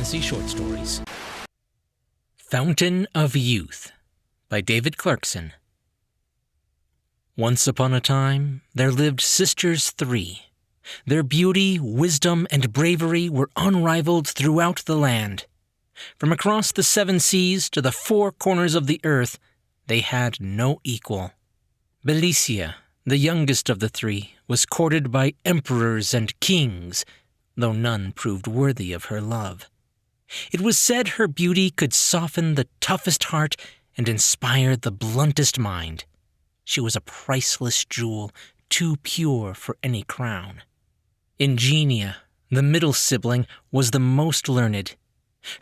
fantasy short stories. Fountain of Youth by David Clarkson. Once upon a time, there lived sisters 3. Their beauty, wisdom, and bravery were unrivaled throughout the land. From across the 7 seas to the 4 corners of the earth, they had no equal. Belicia, the youngest of the 3, was courted by emperors and kings, though none proved worthy of her love. It was said her beauty could soften the toughest heart and inspire the bluntest mind. She was a priceless jewel, too pure for any crown. Ingenia, the middle sibling, was the most learned.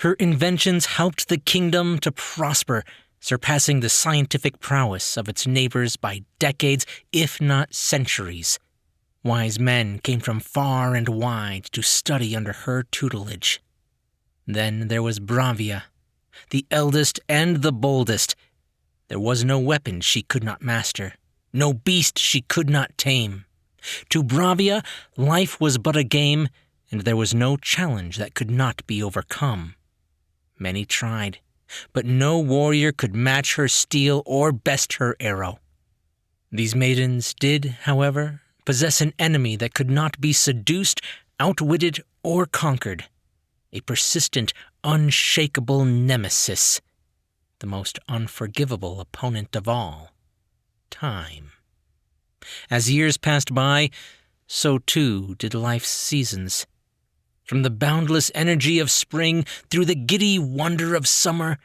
Her inventions helped the kingdom to prosper, surpassing the scientific prowess of its neighbors by decades, if not centuries. Wise men came from far and wide to study under her tutelage. Then there was Bravia, the eldest and the boldest. There was no weapon she could not master, no beast she could not tame. To Bravia, life was but a game, and there was no challenge that could not be overcome. Many tried, but no warrior could match her steel or best her arrow. These maidens did, however, possess an enemy that could not be seduced, outwitted, or conquered. A persistent, unshakable nemesis. The most unforgivable opponent of all. Time. As years passed by, so too did life's seasons. From the boundless energy of spring, through the giddy wonder of summer,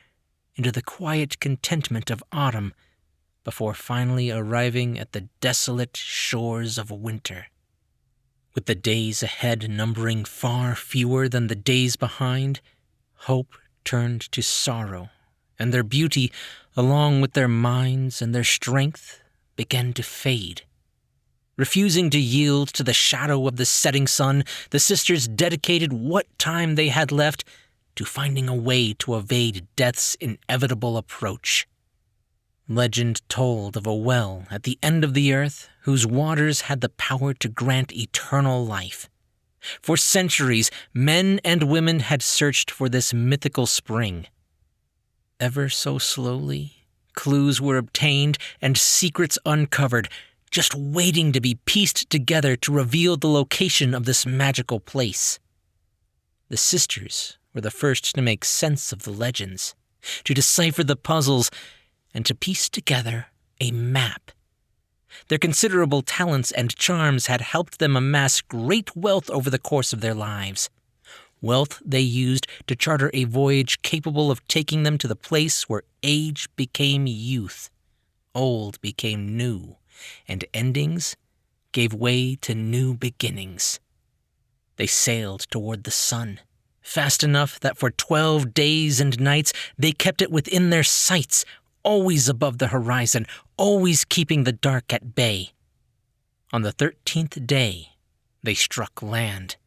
into the quiet contentment of autumn, before finally arriving at the desolate shores of winter. With the days ahead numbering far fewer than the days behind, hope turned to sorrow, and their beauty, along with their minds and their strength, began to fade. Refusing to yield to the shadow of the setting sun, the sisters dedicated what time they had left to finding a way to evade death's inevitable approach. Legend told of a well at the end of the earth whose waters had the power to grant eternal life. For centuries, men and women had searched for this mythical spring. Ever so slowly, clues were obtained and secrets uncovered, just waiting to be pieced together to reveal the location of this magical place. The sisters were the first to make sense of the legends, to decipher the puzzles, and to piece together a map. Their considerable talents and charms had helped them amass great wealth over the course of their lives. Wealth they used to charter a voyage capable of taking them to the place where age became youth, old became new, and endings gave way to new beginnings. They sailed toward the sun, fast enough that for 12 days and nights they kept it within their sights, always above the horizon, always keeping the dark at bay. On the 13th day, they struck land.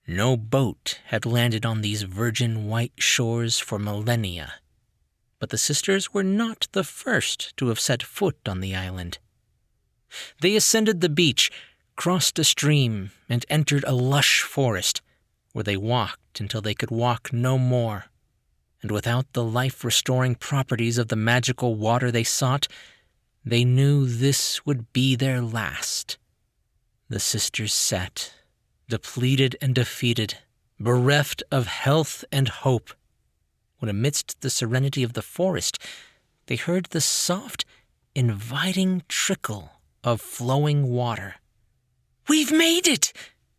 No boat had landed on these virgin white shores for millennia, but the sisters were not the first to have set foot on the island. They ascended the beach, crossed a stream, and entered a lush forest, where they walked until they could walk no more. And without the life-restoring properties of the magical water they sought, they knew this would be their last. The sisters sat, depleted and defeated, bereft of health and hope, when amidst the serenity of the forest, they heard the soft, inviting trickle of flowing water. "We've made it!"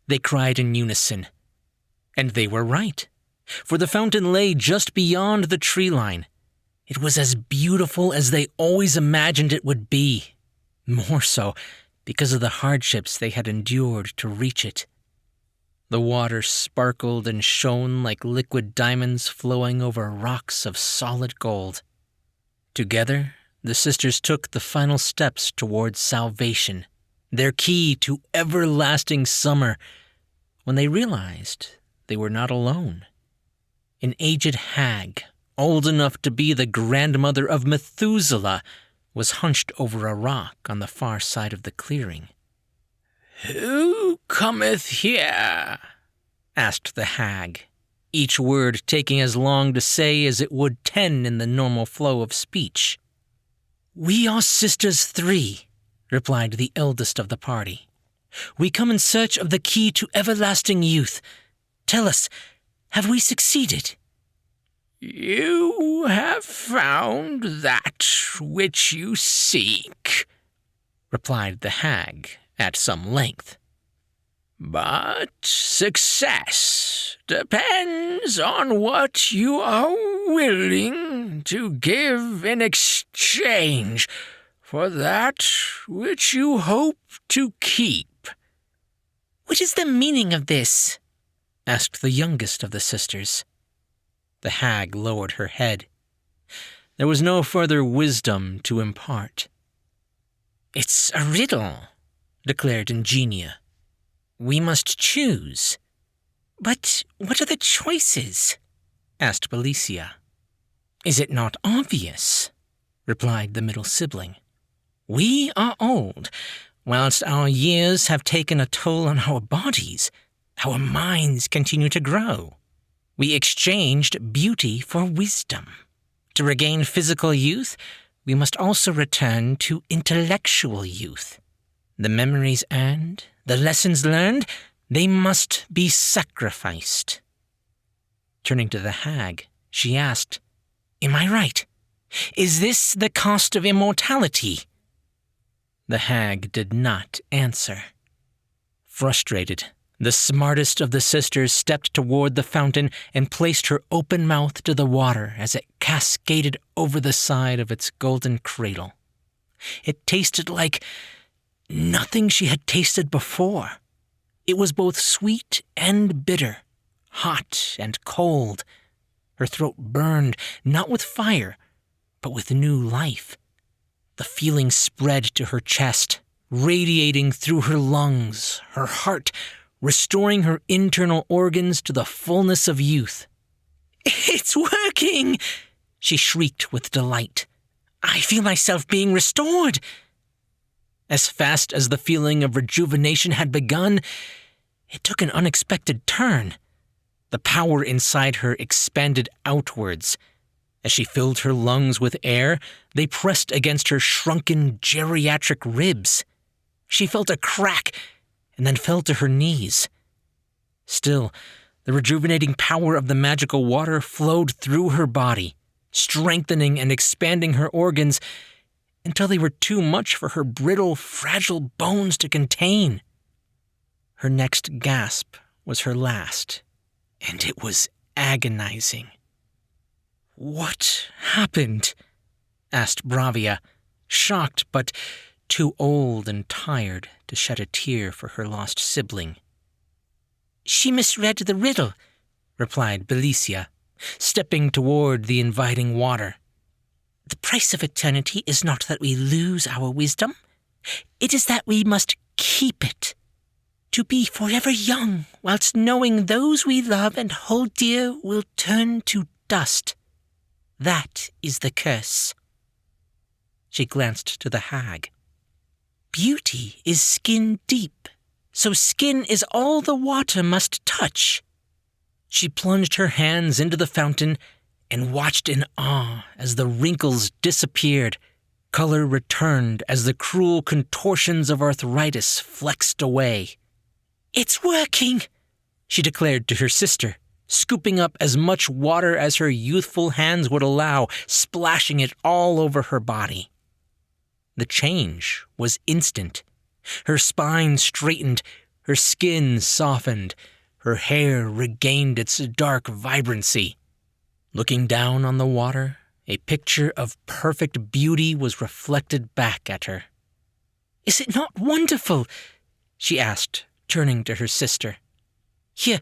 they cried in unison. And they were right, for the fountain lay just beyond the tree line. It was as beautiful as they always imagined it would be, more so because of the hardships they had endured to reach it. The water sparkled and shone like liquid diamonds flowing over rocks of solid gold. Together, the sisters took the final steps towards salvation, their key to everlasting summer, when they realized they were not alone. An aged hag, old enough to be the grandmother of Methuselah, was hunched over a rock on the far side of the clearing. "Who cometh here?" asked the hag, each word taking as long to say as it would 10 in the normal flow of speech. "We are sisters 3, replied the eldest of the party. "We come in search of the key to everlasting youth. Tell us, have we succeeded?" "You have found that which you seek," replied the hag at some length. "But success depends on what you are willing to give in exchange for that which you hope to keep." "What is the meaning of this?" asked the youngest of the sisters. The hag lowered her head. There was no further wisdom to impart. "It's a riddle," declared Ingenia. "We must choose." "But what are the choices?" asked Belicia. "Is it not obvious?" replied the middle sibling. "We are old. Whilst our years have taken a toll on our bodies, our minds continue to grow. We exchanged beauty for wisdom. To regain physical youth, we must also return to intellectual youth. The memories earned, the lessons learned, they must be sacrificed." Turning to the hag, she asked, "Am I right? Is this the cost of immortality?" The hag did not answer. Frustrated, the smartest of the sisters stepped toward the fountain and placed her open mouth to the water as it cascaded over the side of its golden cradle. It tasted like nothing she had tasted before. It was both sweet and bitter, hot and cold. Her throat burned, not with fire, but with new life. The feeling spread to her chest, radiating through her lungs, her heart, restoring her internal organs to the fullness of youth. "It's working!" she shrieked with delight. "I feel myself being restored." As fast as the feeling of rejuvenation had begun, it took an unexpected turn. The power inside her expanded outwards. As she filled her lungs with air, they pressed against her shrunken geriatric ribs. She felt a crack and then fell to her knees. Still, the rejuvenating power of the magical water flowed through her body, strengthening and expanding her organs until they were too much for her brittle, fragile bones to contain. Her next gasp was her last, and it was agonizing. "What happened?" asked Bravia, shocked but too old and tired to shed a tear for her lost sibling. "She misread the riddle," replied Belicia, stepping toward the inviting water. "The price of eternity is not that we lose our wisdom. It is that we must keep it. To be forever young, whilst knowing those we love and hold dear will turn to dust. That is the curse." She glanced to the hag. "Beauty is skin deep, so skin is all the water must touch." She plunged her hands into the fountain and watched in awe as the wrinkles disappeared. Color returned as the cruel contortions of arthritis flexed away. "It's working," she declared to her sister, scooping up as much water as her youthful hands would allow, splashing it all over her body. The change was instant. Her spine straightened, her skin softened, her hair regained its dark vibrancy. Looking down on the water, a picture of perfect beauty was reflected back at her. "Is it not wonderful?" she asked, turning to her sister. "Here,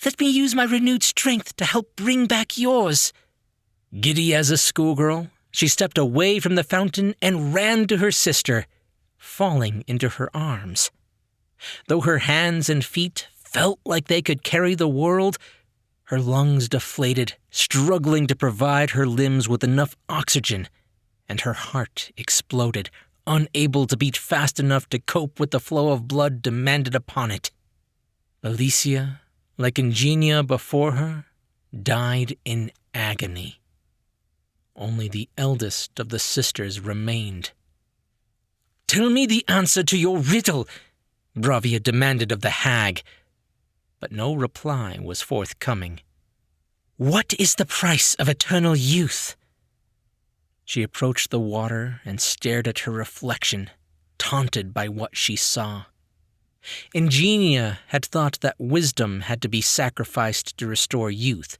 let me use my renewed strength to help bring back yours." Giddy as a schoolgirl, she stepped away from the fountain and ran to her sister, falling into her arms. Though her hands and feet felt like they could carry the world, her lungs deflated, struggling to provide her limbs with enough oxygen, and her heart exploded, unable to beat fast enough to cope with the flow of blood demanded upon it. Belicia, like Ingenia before her, died in agony. Only the eldest of the sisters remained. "Tell me the answer to your riddle," Bravia demanded of the hag, but no reply was forthcoming. "What is the price of eternal youth?" She approached the water and stared at her reflection, taunted by what she saw. Ingenia had thought that wisdom had to be sacrificed to restore youth,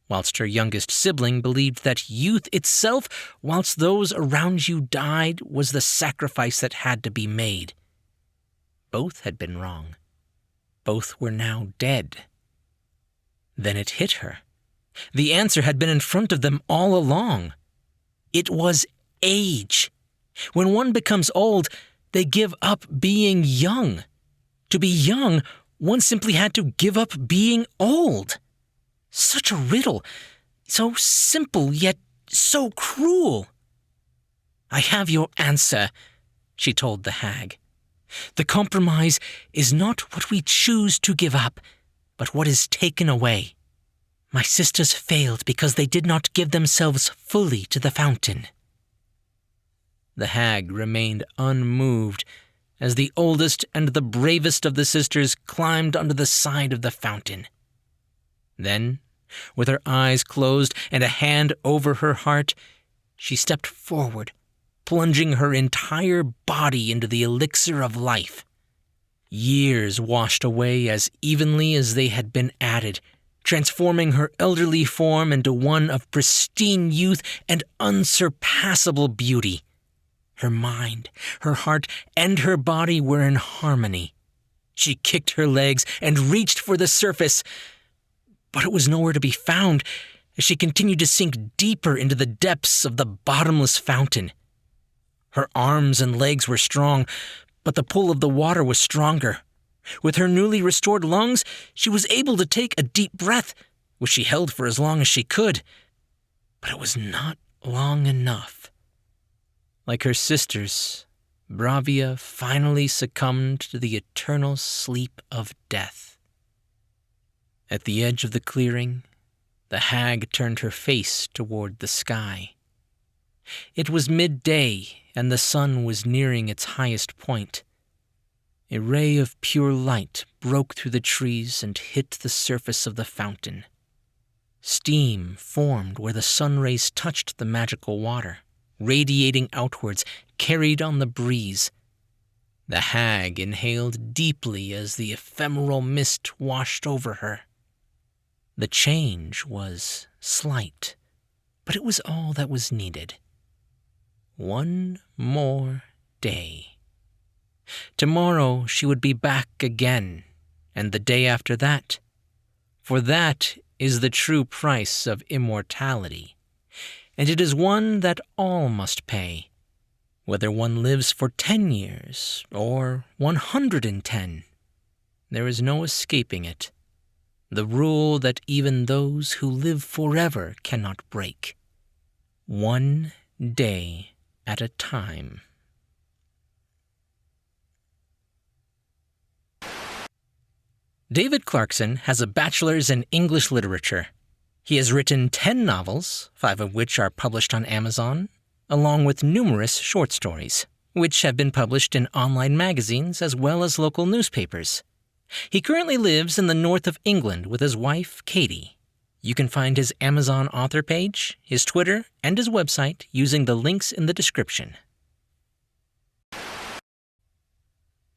whilst her youngest sibling believed that youth itself, whilst those around you died, was the sacrifice that had to be made. Both had been wrong. Both were now dead. Then it hit her. The answer had been in front of them all along. It was age. When one becomes old, they give up being young. To be young, one simply had to give up being old. Such a riddle, so simple yet so cruel. "I have your answer," she told the hag. "The compromise is not what we choose to give up, but what is taken away. My sisters failed because they did not give themselves fully to the fountain." The hag remained unmoved as the oldest and the bravest of the sisters climbed onto the side of the fountain. Then, with her eyes closed and a hand over her heart, she stepped forward, plunging her entire body into the elixir of life. Years washed away as evenly as they had been added, transforming her elderly form into one of pristine youth and unsurpassable beauty. Her mind, her heart, and her body were in harmony. She kicked her legs and reached for the surface, but it was nowhere to be found as she continued to sink deeper into the depths of the bottomless fountain. Her arms and legs were strong, but the pull of the water was stronger. With her newly restored lungs, she was able to take a deep breath, which she held for as long as she could. But it was not long enough. Like her sisters, Bravia finally succumbed to the eternal sleep of death. At the edge of the clearing, the hag turned her face toward the sky. It was midday, and the sun was nearing its highest point. A ray of pure light broke through the trees and hit the surface of the fountain. Steam formed where the sun rays touched the magical water, radiating outwards, carried on the breeze. The hag inhaled deeply as the ephemeral mist washed over her. The change was slight, but it was all that was needed. One more day. Tomorrow she would be back again, and the day after that. For that is the true price of immortality, and it is one that all must pay, whether one lives for 10 years or 110. There is no escaping it. The rule that even those who live forever cannot break. One day at a time. David Clarkson has a bachelor's in English literature. He has written 10 novels, 5 of which are published on Amazon, along with numerous short stories, which have been published in online magazines as well as local newspapers. He currently lives in the north of England with his wife, Katie. You can find his Amazon author page, his Twitter, and his website using the links in the description.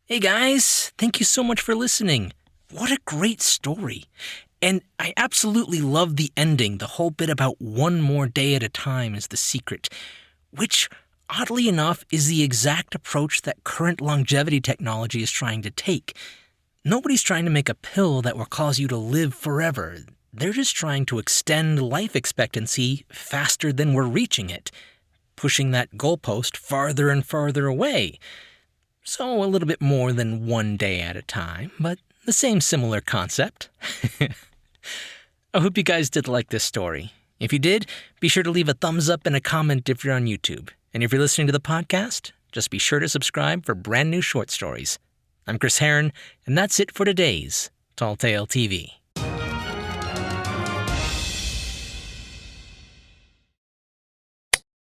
Hey guys, thank you so much for listening. What a great story. And I absolutely love the ending, the whole bit about one more day at a time is the secret, which, oddly enough, is the exact approach that current longevity technology is trying to take. Nobody's trying to make a pill that will cause you to live forever. They're just trying to extend life expectancy faster than we're reaching it, pushing that goalpost farther and farther away. So a little bit more than one day at a time, but the same similar concept. I hope you guys did like this story. If you did, be sure to leave a thumbs up and a comment if you're on YouTube. And if you're listening to the podcast, just be sure to subscribe for brand new short stories. I'm Chris Herron, and that's it for today's Tall Tale TV.